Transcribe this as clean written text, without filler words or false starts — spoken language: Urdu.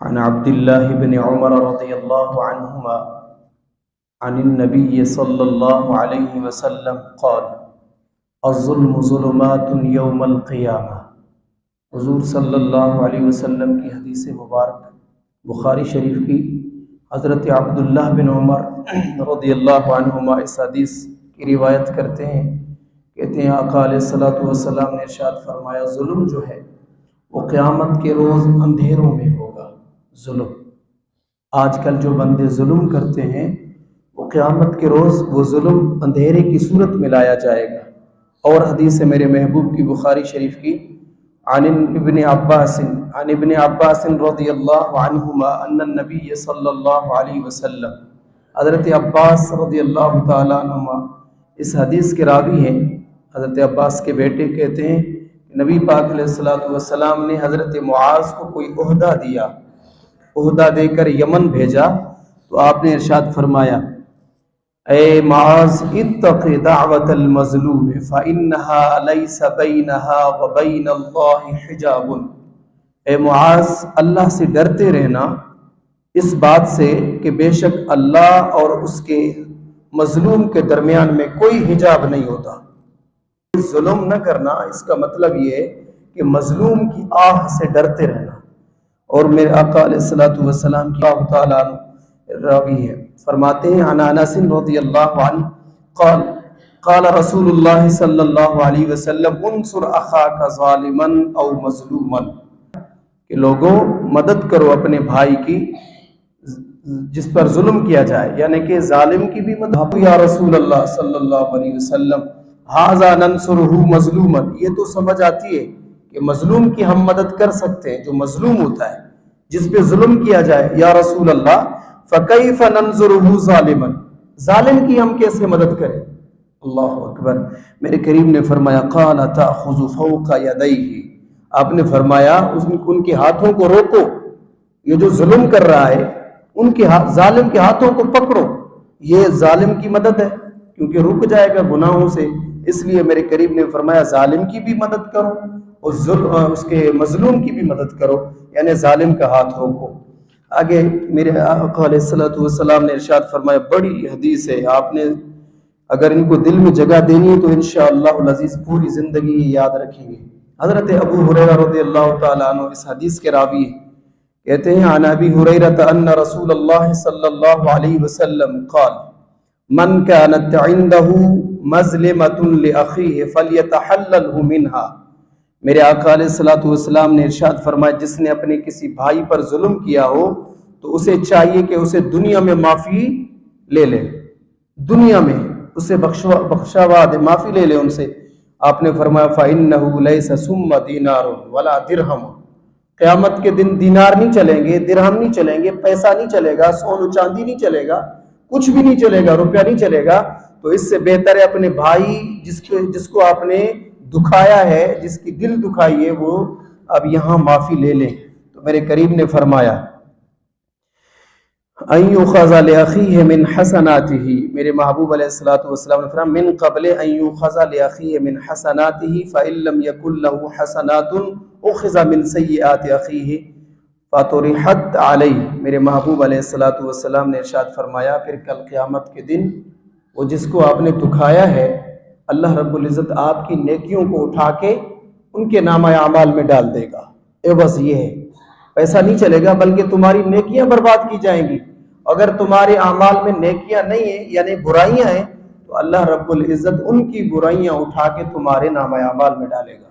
عن عبد الله بن عمر رضي الله عنهما عن النبي صلى الله عليه وسلم قال الظلم ظلمات يوم القيامة۔ حضور صلی اللہ علیہ وسلم کی حدیث مبارک بخاری شریف کی حضرت عبداللہ بن عمر رضی اللہ عنہما اس حدیث کی روایت کرتے ہیں، کہتے ہیں آقا علیہ الصلوۃ والسلام نے ارشاد فرمایا ظلم جو ہے وہ قیامت کے روز اندھیروں میں ہوگا۔ ظلم آج کل جو بندے ظلم کرتے ہیں وہ قیامت کے روز وہ ظلم اندھیرے کی صورت میں لایا جائے گا۔ اور حدیث میرے محبوب کی بخاری شریف کی عن ابن عباس رضی اللہ عنہما ان النبی صلی اللہ علیہ وسلم، حضرت عباس رضی اللہ تعالیٰ عنہما اس حدیث کے راوی ہیں۔ حضرت عباس کے بیٹے کہتے ہیں کہ نبی پاک علیہ الصلوۃ والسلام نے حضرت معاذ کو کوئی عہدہ دیا، عہدہ دے کر یمن بھیجا، تو آپ نے ارشاد فرمایا اے معاذ اتق دعوت المظلوم فإنها ليس بينها وبين الله حجاب۔ اے معاذ اللہ سے ڈرتے رہنا اس بات سے کہ بے شک اللہ اور اس کے مظلوم کے درمیان میں کوئی حجاب نہیں ہوتا۔ ظلم نہ کرنا اس کا مطلب یہ ہے کہ مظلوم کی آہ سے ڈرتے رہنا۔ اور میرے آقا علیہ الصلوۃ والسلام کی اللہ تعالیٰ راوی ہے، فرماتے ہیں عن انس رضی اللہ عنہ قال قال رسول اللہ صلی اللہ علیہ وسلم انصر اخاک ظالما او مظلوما، کہ لوگوں مدد کرو اپنے بھائی کی جس پر ظلم کیا جائے، یعنی کہ ظالم کی بھی مدد۔ یا رسول اللہ صلی اللہ علیہ وسلم ھذا ننصرہ مظلوما، یہ تو سمجھ آتی ہے کہ مظلوم کی ہم مدد کر سکتے ہیں، جو مظلوم ہوتا ہے جس پہ ظلم کیا جائے۔ یا رسول اللہ فکیف ننصرہ ظالما، ظالم کی ہم کیسے مدد کریں؟ اللہ اکبر۔ میرے کریم نے فرمایا قال تأخذ فوق یدیہ، آپ نے فرمایا ان کے ہاتھوں کو روکو، یہ جو ظلم کر رہا ہے ان کے ظالم کے ہاتھوں کو پکڑو، یہ ظالم کی مدد ہے کیونکہ رک جائے گا گناہوں سے، اس لیے میرے کریم نے فرمایا ظالم کی بھی مدد کرو اور اس کے مظلوم کی بھی مدد کرو، یعنی ظالم کا ہاتھ روکو۔ آگے میرے آقا علیہ الصلوۃ والسلام نے ارشاد فرمایا، بڑی حدیث ہے، آپ نے اگر ان کو دل میں جگہ دینی ہے تو انشاءاللہ العزیز پوری زندگی یاد رکھیں گے۔ حضرت ابو ہریرہ رضی اللہ تعالیٰ عنہ اس حدیث کے راوی ہیں، کہتے ہیں عن ابی ہریرہ ان رسول اللہ صلی اللہ علیہ وسلم قال من كانت عنده مظلمة لأخيه فليتحلله منها۔ میرے آقا علیہ الصلوۃ والسلام نے ارشاد فرمایا جس نے اپنے کسی بھائی پر ظلم کیا ہو تو اسے چاہیے کہ اسے دنیا میں معافی لے لے، دنیا میں اسے بخشوا دے، معافی لے لے ان سے۔ آپ نے فرمایا فإنه ليس ثم دینار ولا درہم، قیامت کے دن دینار نہیں چلیں گے، درہم نہیں چلیں گے، پیسہ نہیں چلے گا، سونا چاندی نہیں چلے گا، کچھ بھی نہیں چلے گا، روپیہ نہیں چلے گا۔ تو اس سے بہتر ہے اپنے بھائی جس کو آپ نے دکھایا ہے، جس کی دل دکھائی ہے، وہ اب یہاں معافی لے لیں۔ تو میرے کریم نے فرمایا ان یؤخذ لاخیہ من حسناتہ، میرے محبوب علیہ الصلوۃ والسلام نے فرمایا من قبل ان یؤخذ لاخیہ من حسناتہ فإن لم یکن له حسنات اخذ من سیئات اخیہ فطرحت علیہ۔ میرے محبوب علیہ الصلوۃ والسلام نے ارشاد فرمایا پھر کل قیامت کے دن وہ جس کو آپ نے دکھایا ہے اللہ رب العزت آپ کی نیکیوں کو اٹھا کے ان کے نامہ اعمال میں ڈال دے گا۔ بس یہ ہے، پیسہ نہیں چلے گا بلکہ تمہاری نیکیاں برباد کی جائیں گی۔ اگر تمہارے اعمال میں نیکیاں نہیں ہیں یعنی برائیاں ہیں تو اللہ رب العزت ان کی برائیاں اٹھا کے تمہارے نامہ اعمال میں ڈالے گا۔